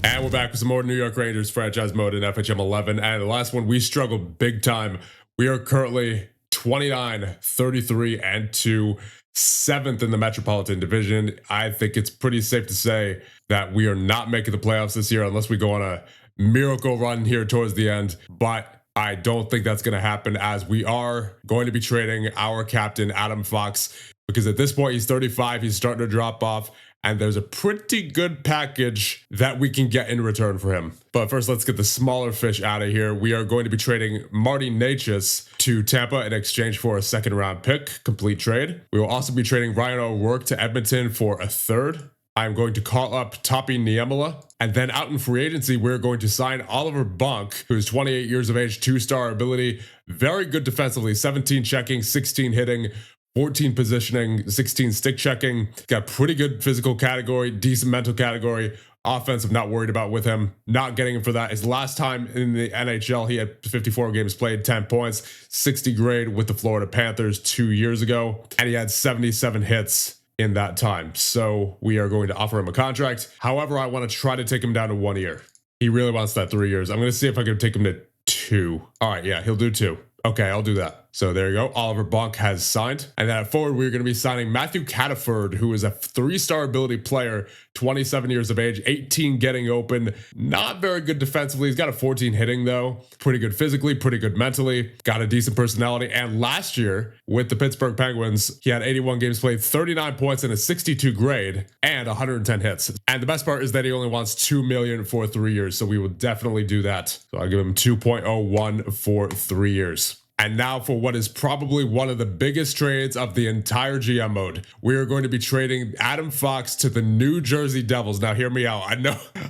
And we're back with some more New York Rangers franchise mode in FHM 11. And the last one, we struggled big time. We are currently 29, 33, and 2, 7th in the Metropolitan Division. I think it's pretty safe to say that we are not making the playoffs this year unless we go on a miracle run here towards the end. But I don't think that's going to happen, as we are going to be trading our captain, Adam Fox, because at this point he's 35, he's starting to drop off. And there's a pretty good package that we can get in return for him. But first, let's get the smaller fish out of here. We are going to be trading Marty Natchez to Tampa in exchange for a second-round pick, complete trade. We will also be trading Ryan O'Rourke to Edmonton for a third. I'm going to call up Topi Niemela. And then out in free agency, we're going to sign Oliver Bonk, who's 28 years of age, 2-star ability, very good defensively, 17 checking, 16 hitting, 14 positioning, 16 stick checking. Got pretty good physical category, decent mental category. Offensive, not worried about with him. Not getting him for that. His last time in the NHL, he had 54 games played, 10 points, 60 grade with the Florida Panthers 2 years ago. And he had 77 hits in that time. So we are going to offer him a contract. However, I want to try to take him down to 1 year. He really wants that 3 years. I'm going to see if I can take him to 2. All right, yeah, he'll do 2. Okay, I'll do that. So there you go. Oliver Bonk has signed. And then at forward, we're going to be signing Matthew Cataford, who is a 3-star ability player, 27 years of age, 18 getting open. Not very good defensively. He's got a 14 hitting, though. Pretty good physically, pretty good mentally. Got a decent personality. And last year, with the Pittsburgh Penguins, he had 81 games played, 39 points in a 62 grade, and 110 hits. And the best part is that he only wants $2 million for 3 years. So we will definitely do that. So I'll give him 2.01 for 3 years. And now for what is probably one of the biggest trades of the entire GM mode. We are going to be trading Adam Fox to the New Jersey Devils. Now hear me out.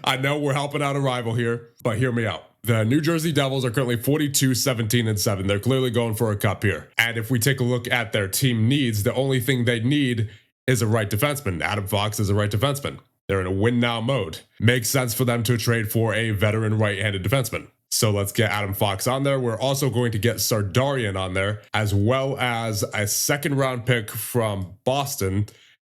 I know we're helping out a rival here, but hear me out. The New Jersey Devils are currently 42, 17, and 7. They're clearly going for a cup here. And if we take a look at their team needs, the only thing they need is a right defenseman. Adam Fox is a right defenseman. They're in a win now mode. Makes sense for them to trade for a veteran right-handed defenseman. So let's get Adam Fox on there. We're also going to get Sardarian on there, as well as a 2nd-round pick from Boston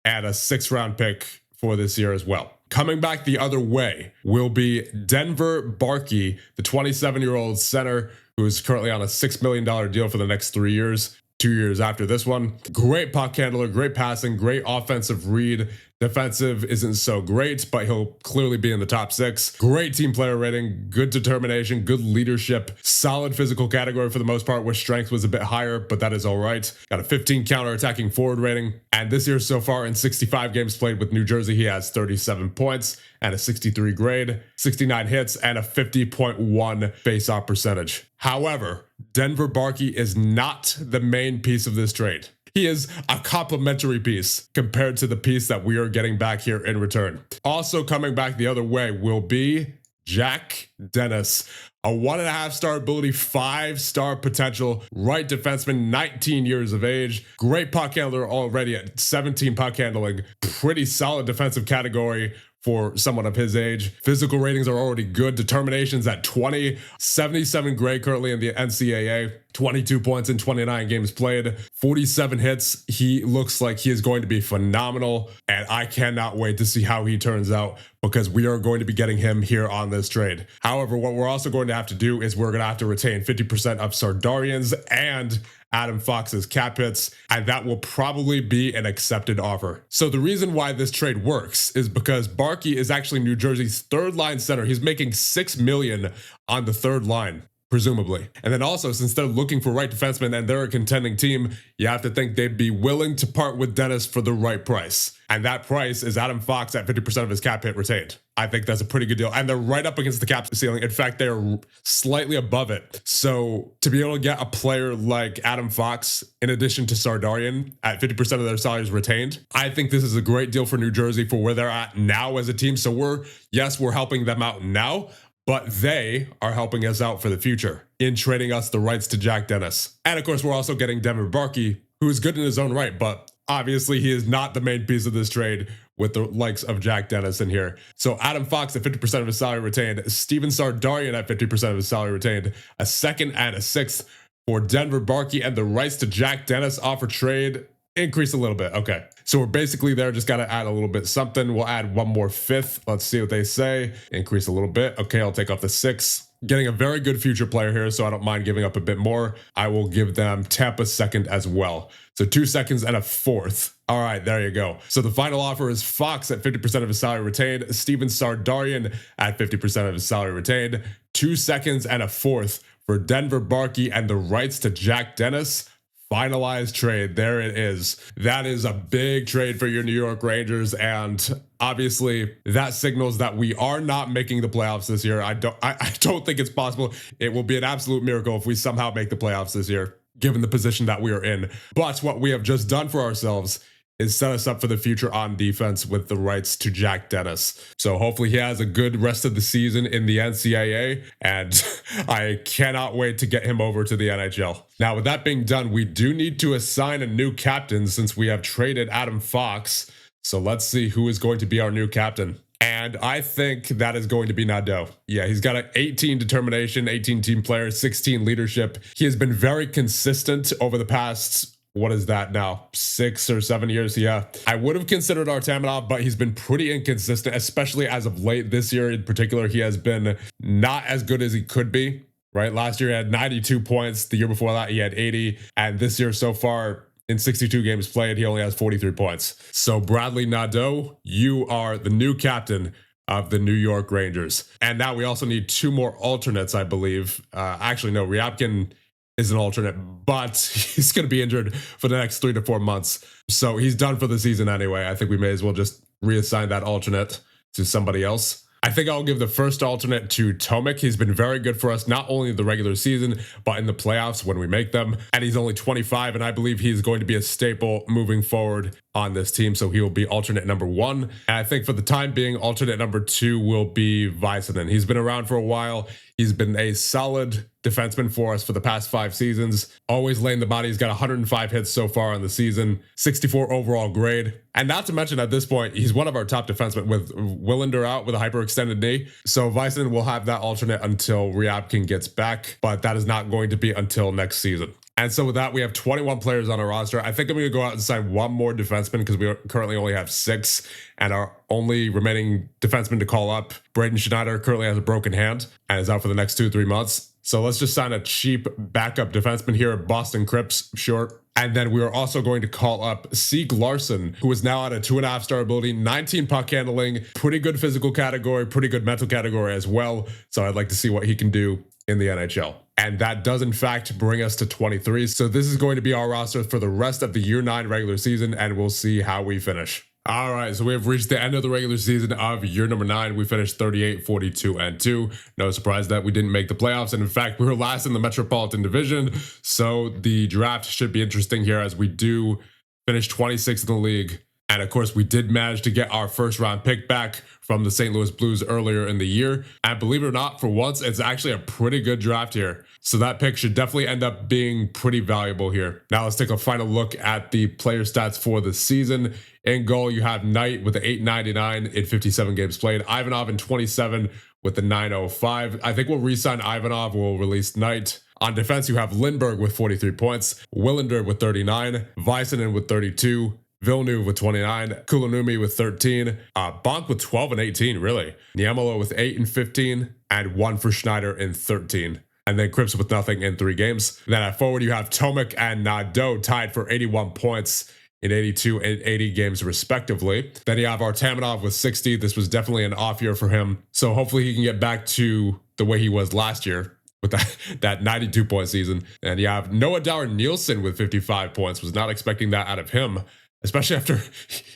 and a 6th-round pick for this year as well. Coming back the other way will be Denver Barkey, the 27-year-old center who is currently on a $6 million deal for the next 3 years. 2 years after this one. Great puck handler, great passing, great offensive read. Defensive isn't so great, but he'll clearly be in the top 6. Great team player rating, good determination, good leadership, solid physical category for the most part, where strength was a bit higher, but that is all right. Got a 15 counter-attacking forward rating. And this year so far in 65 games played with New Jersey, he has 37 points and a 63 grade, 69 hits, and a 50.1 face-off percentage. However, Denver Barkey is not the main piece of this trade. He is a complementary piece compared to the piece that we are getting back here in return. Also coming back the other way will be Jack Dennis, a 1.5-star ability, 5-star potential, right defenseman, 19 years of age, great puck handler already at 17 puck handling, pretty solid defensive category for someone of his age. Physical ratings are already good. Determination's at 20, 77 grade currently in the NCAA, 22 points in 29 games played, 47 hits. He looks like he is going to be phenomenal, and I cannot wait to see how he turns out, because we are going to be getting him here on this trade. However, what we're also going to have to do is we're going to have to retain 50% of Sardarian's and Adam Fox's cap hits, and that will probably be an accepted offer. So the reason why this trade works is because Barkey is actually New Jersey's 3rd-line center. He's making $6 million on the 3rd line, presumably. And then also, since they're looking for right defensemen and they're a contending team, you have to think they'd be willing to part with Dennis for the right price. And that price is Adam Fox at 50% of his cap hit retained. I think that's a pretty good deal. And they're right up against the cap ceiling. In fact, they're slightly above it. So to be able to get a player like Adam Fox, in addition to Sardarian, at 50% of their salaries retained, I think this is a great deal for New Jersey for where they're at now as a team. So we're helping them out now, but they are helping us out for the future in trading us the rights to Jack Dennis. And of course, we're also getting Denver Barkey, who is good in his own right, but obviously he is not the main piece of this trade with the likes of Jack Dennis in here. So Adam Fox at 50% of his salary retained, Steven Sardarian at 50% of his salary retained, a 2nd and a 6th for Denver Barkey, and the rights to Jack Dennis offer trade Increase a little bit. Okay. So we're basically there. Just got to add a little bit something. We'll add one more fifth. Let's see what they say. Increase a little bit. Okay. I'll take off the 6. Getting a very good future player here, so I don't mind giving up a bit more. I will give them Tampa second as well. So 2 seconds and a fourth. All right, there you go. So the final offer is Fox at 50% of his salary retained, Steven Sardarian at 50% of his salary retained, 2 seconds and a fourth for Denver Barkey and the rights to Jack Dennis. Finalized trade. There it is. That is a big trade for your New York Rangers, and obviously that signals that we are not making the playoffs this year. I don't think it's possible. It will be an absolute miracle if we somehow make the playoffs this year, given the position that we are in. But what we have just done for ourselves is set us up for the future on defense with the rights to Jack Dennis. So hopefully he has a good rest of the season in the NCAA, and I cannot wait to get him over to the NHL. Now, with that being done, we do need to assign a new captain since we have traded Adam Fox. So let's see who is going to be our new captain. And I think that is going to be Nadeau. Yeah, he's got an 18 determination, 18 team player, 16 leadership. He has been very consistent over the past, what is that now, 6 or 7 years? Yeah, I would have considered Artamanov, but he's been pretty inconsistent, especially as of late. This year in particular, he has been not as good as he could be, right? Last year he had 92 points. The year before that he had 80. And this year so far, in 62 games played, he only has 43 points. So Bradley Nadeau, you are the new captain of the New York Rangers. And now we also need 2 more alternates, I believe. Actually, no, Ryabkin is an alternate, but he's going to be injured for the next 3 to 4 months. So he's done for the season anyway. I think we may as well just reassign that alternate to somebody else. I think I'll give the first alternate to Tomek. He's been very good for us, not only in the regular season, but in the playoffs when we make them. And he's only 25, and I believe he's going to be a staple moving forward on this team. So he will be alternate number 1. And I think for the time being, alternate number 2 will be Väisänen. He's been around for a while. He's been a solid defenseman for us for the past 5 seasons. Always laying the body. He's got 105 hits so far on the season, 64 overall grade. And not to mention at this point, he's one of our top defensemen with Willander out with a hyperextended knee. So Väisänen will have that alternate until Ryabkin gets back, but that is not going to be until next season. And so with that, we have 21 players on our roster. I think I'm going to go out and sign 1 more defenseman because we currently only have 6. And our only remaining defenseman to call up, Braden Schneider, currently has a broken hand and is out for the next 2-3 months. So let's just sign a cheap backup defenseman here at Boston Crips, short. And then we are also going to call up Sieg Larsson, who is now at a 2.5 star ability, 19 puck handling, pretty good physical category, pretty good mental category as well. So I'd like to see what he can do in the NHL. And that does in fact bring us to 23. So this is going to be our roster for the rest of the year 9 regular season, and we'll see how we finish. All right, so we have reached the end of the regular season of year number 9. We finished 38, 42, and 2. No surprise that we didn't make the playoffs. And in fact, we were last in the Metropolitan Division. So the draft should be interesting here as we do finish 26th in the league. And of course, we did manage to get our first round pick back from the St. Louis Blues earlier in the year. And believe it or not, for once, it's actually a pretty good draft here. So that pick should definitely end up being pretty valuable here. Now let's take a final look at the player stats for the season. In goal, you have Knight with the 899 in 57 games played. Ivanov in 27 with the 905. I think we'll re-sign Ivanov. We'll release Knight. On defense, you have Lindbergh with 43 points, Willander with 39, Väisänen with 32, Villeneuve with 29, Kulanumi with 13, Bonk with 12 and 18, really. Niemelo with 8 and 15, and 1 for Schneider in 13. And then Cripps with nothing in 3 games. Then at forward, you have Tomek and Nadeau tied for 81 points in 82 and 80 games respectively. Then you have Artamanov with 60. This was definitely an off year for him. So hopefully he can get back to the way he was last year with that 92 point season. And you have Noah Dower Nielsen with 55 points. Was not expecting that out of him, especially after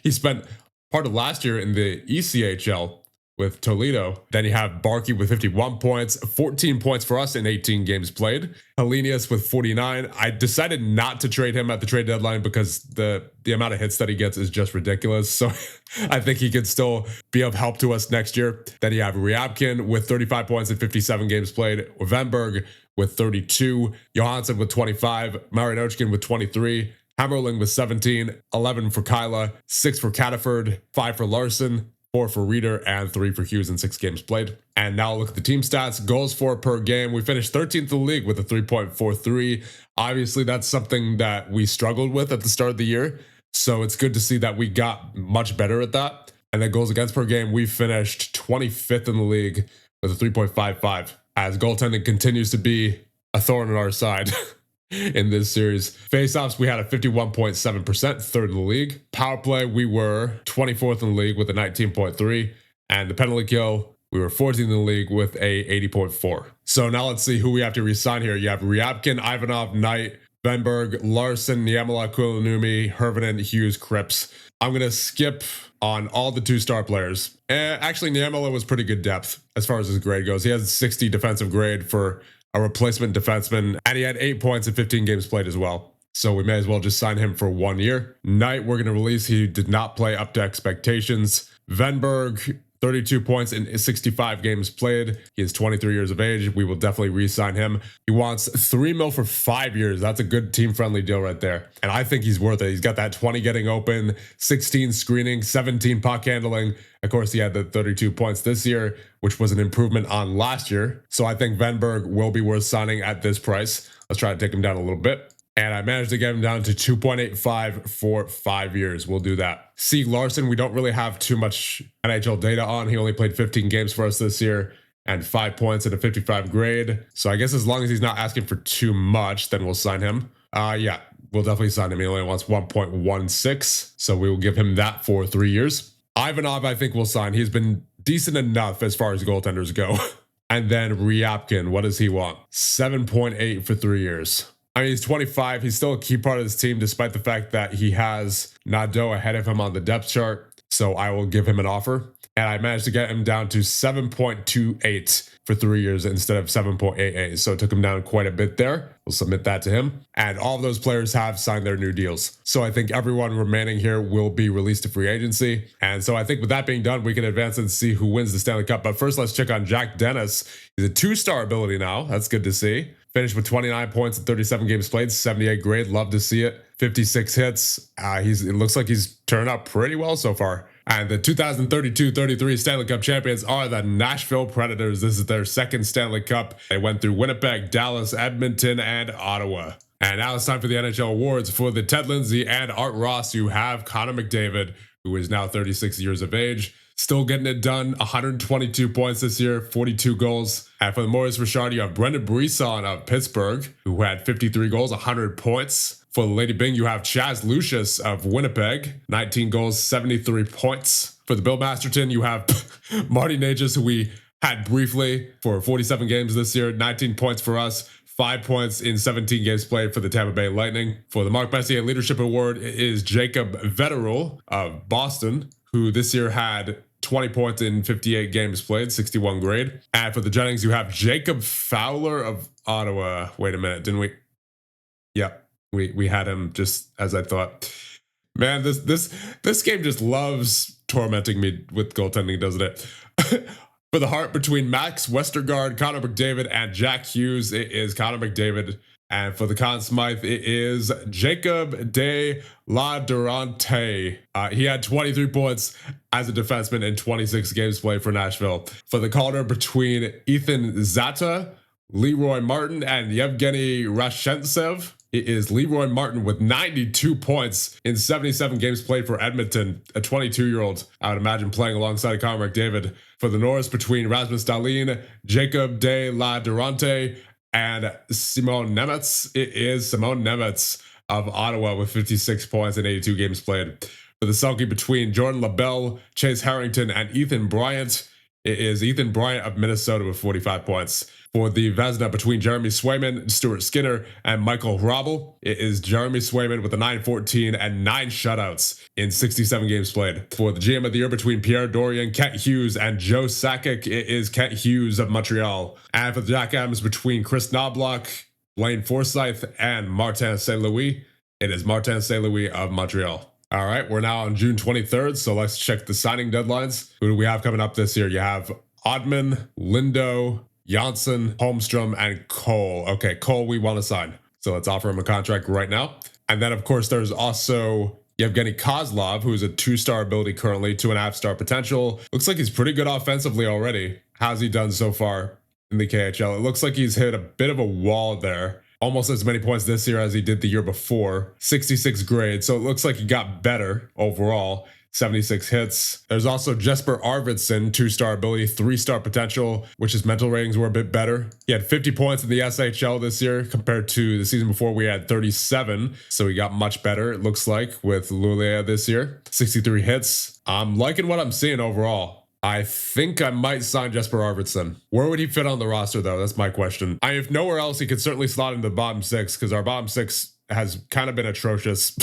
he spent part of last year in the ECHL with Toledo. Then you have Barkey with 51 points, 14 points for us in 18 games played. Helenius with 49. I decided not to trade him at the trade deadline because the amount of hits that he gets is just ridiculous. So I think he could still be of help to us next year. Then you have Ryabkin with 35 points in 57 games played. Wenberg with 32. Johansson with 25. Marinochkin with 23. Hammerling with 17. 11 for Kyla. 6 for Cataford. 5 for Larson. 4 for Reeder, and 3 for Hughes in 6 games played. And now look at the team stats. Goals for per game. We finished 13th in the league with a 3.43. Obviously, that's something that we struggled with at the start of the year. So it's good to see that we got much better at that. And then goals against per game, we finished 25th in the league with a 3.55, as goaltending continues to be a thorn in our side. In this series, faceoffs, we had a 51.7%, third in the league. Power play, we were 24th in the league with a 19.3, and the penalty kill, we were 14th in the league with a 80.4. So now let's see who we have to resign here. You have Ryabkin, Ivanov, Knight, Venberg, Larson, Niemela, Kulanumi, Hervinen, Hughes, Cripps. I'm going to skip on all the 2-star players. Actually, Niemela was pretty good depth as far as his grade goes. He has 60 defensive grade for a replacement defenseman, and he had 8 points in 15 games played as well. So we may as well just sign him for 1 year. Knight, we're going to release. He did not play up to expectations. Venberg, 32 points in 65 games played. He is 23 years of age. We will definitely re-sign him. He wants $3 million for 5 years. That's a good team-friendly deal right there. And I think he's worth it. He's got that 20 getting open, 16 screening, 17 puck handling. Of course, he had the 32 points this year, which was an improvement on last year. So I think Venberg will be worth signing at this price. Let's try to take him down a little bit. And I managed to get him down to 2.85 for 5 years. We'll do that. C. Larson, we don't really have too much NHL data on. He only played 15 games for us this year and 5 points at a 55 grade. So I guess as long as he's not asking for too much, then we'll sign him. Yeah, we'll definitely sign him. He only wants 1.16. So we will give him that for 3 years. Ivanov, I think we'll sign. He's been decent enough as far as goaltenders go. And then Ryabkin, what does he want? 7.8 for 3 years. I mean, he's 25. He's still a key part of this team, despite the fact that he has Nadeau ahead of him on the depth chart. So I will give him an offer. And I managed to get him down to 7.28 for 3 years instead of 7.88. So it took him down quite a bit there. We'll submit that to him. And all of those players have signed their new deals. So I think everyone remaining here will be released to free agency. And so I think with that being done, we can advance and see who wins the Stanley Cup. But first, let's check on Jack Dennis. He's a 2-star ability now. That's good to see. Finished with 29 points in 37 games played, 78 grade. Love to see it. 56 hits. It looks like he's turned out pretty well so far. And the 2032-33 Stanley Cup champions are the Nashville Predators. This is their second Stanley Cup. They went through Winnipeg, Dallas, Edmonton, and Ottawa. And now it's time for the NHL awards. For the Ted Lindsay and Art Ross, you have Connor McDavid, who is now 36 years of age. Still getting it done, 122 points this year, 42 goals. And for the Maurice Richard, you have Brendan Brisson of Pittsburgh, who had 53 goals, 100 points. For the Lady Byng, you have Chaz Lucius of Winnipeg, 19 goals, 73 points. For the Bill Masterton, you have Marty Nages, who we had briefly for 47 games this year, 19 points for us. 5 points in 17 games played for the Tampa Bay Lightning. For the Mark Messier Leadership Award is Jacob Vetterl of Boston, who this year had 20 points in 58 games played, 61 grade. And for the Jennings, you have Jacob Fowler of Ottawa. Wait a minute, didn't we? Yep, we had him just as I thought. Man, this game just loves tormenting me with goaltending, doesn't it? For the heart between Max Westergaard, Connor McDavid, and Jack Hughes, it is Connor McDavid. And for the Conn Smythe, it is Jacob de la Durante. He had 23 points as a defenseman in 26 games played for Nashville. For the Calder between Ethan Zata, Leroy Martin, and Yevgeny Rashentsev, it is Leroy Martin with 92 points in 77 games played for Edmonton, a 22-year-old. I would imagine playing alongside Connor McDavid. For the Norris between Rasmus Dahlin, Jacob de la Durante, and Simone Nemetz, it is Simone Nemetz of Ottawa with 56 points in 82 games played. For the Selkie between Jordan LaBelle, Chase Harrington, and Ethan Bryant, it is Ethan Bryant of Minnesota with 45 points. For the Vezina between Jeremy Swayman, Stuart Skinner, and Michael Hrabel, it is Jeremy Swayman with a 914 and 9 shutouts in 67 games played. For the GM of the Year between Pierre Dorian, Kent Hughes, and Joe Sakic, it is Kent Hughes of Montreal. And for the Jack Adams between Chris Knobloch, Blaine Forsyth, and Martin St. Louis, it is Martin St. Louis of Montreal. All right, we're now on June 23rd, so let's check the signing deadlines. Who do we have coming up this year? You have Oddman, Lindo, Janssen, Holmstrom, and Cole. Okay, Cole we want to sign. So let's offer him a contract right now. And then, of course, there's also Yevgeny Kozlov, who's a 2-star ability currently, 2.5-star potential. Looks like he's pretty good offensively already. How's he done so far in the KHL? It looks like he's hit a bit of a wall there almost as many points this year as he did the year before. 66 grade, so it looks like he got better overall. 76 hits. There's also Jesper Arvidsson, 2-star ability, 3-star potential, which his mental ratings were a bit better. He had 50 points in the SHL this year compared to the season before we had 37. So he got much better, it looks like, with Luleå this year. 63 hits. I'm liking what I'm seeing overall. I think I might sign Jesper Arvidsson. Where would he fit on the roster, though? That's my question. If nowhere else, he could certainly slot into the bottom 6, because our bottom 6 has kind of been atrocious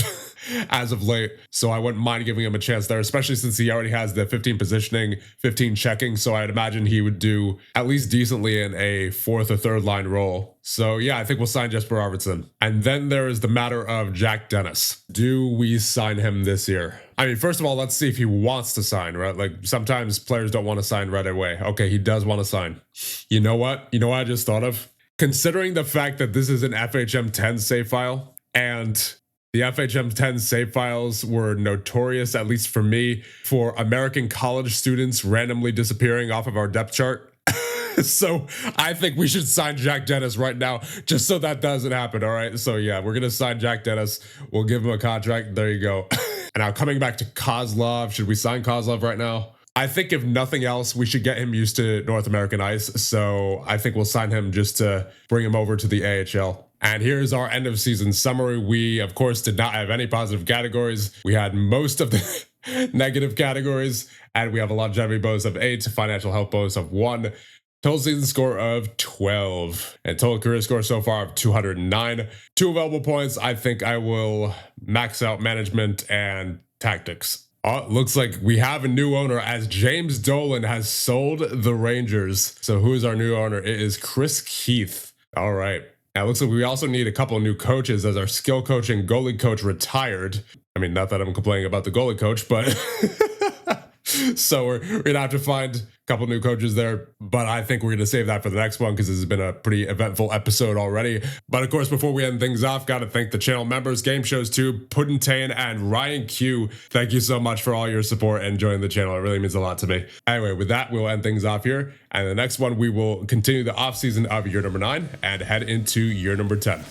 as of late. So I wouldn't mind giving him a chance there, especially since he already has the 15 positioning, 15 checking. So I'd imagine he would do at least decently in a 4th or 3rd line role. So yeah, I think we'll sign Jesper Arvidsson. And then there is the matter of Jack Dennis. Do we sign him this year? First of all, let's see if he wants to sign, right? Like sometimes players don't want to sign right away. Okay, he does want to sign. You know what? You know what I just thought of? Considering the fact that this is an FHM 10 save file, and the FHM 10 save files were notorious, at least for me, for American college students randomly disappearing off of our depth chart. So I think we should sign Jack Dennis right now, just so that doesn't happen, all right? So yeah, we're going to sign Jack Dennis. We'll give him a contract. There you go. And now coming back to Kozlov, should we sign Kozlov right now? I think if nothing else, we should get him used to North American ice. So I think we'll sign him just to bring him over to the AHL. And here's our end of season summary. We, of course, did not have any positive categories. We had most of the negative categories, and we have a longevity bonus of 8, financial health bonus of 1, total season score of 12, and total career score so far of 209. 2 available points. I think I will max out management and tactics. Looks like we have a new owner, as James Dolan has sold the Rangers. So who is our new owner? It is Chris Keith. All right. Now, it looks like we also need a couple of new coaches, as our skill coach and goalie coach retired. Not that I'm complaining about the goalie coach, but so we're going to have to find a couple new coaches there. But I think we're going to save that for the next one, because this has been a pretty eventful episode already. But of course, before we end things off, got to thank the channel members, Game Shows 2, Puddintain, and Ryan Q. Thank you so much for all your support and joining the channel. It really means a lot to me. Anyway, with that, we'll end things off here. And the next one, we will continue the off season of year number 9 and head into year number 10.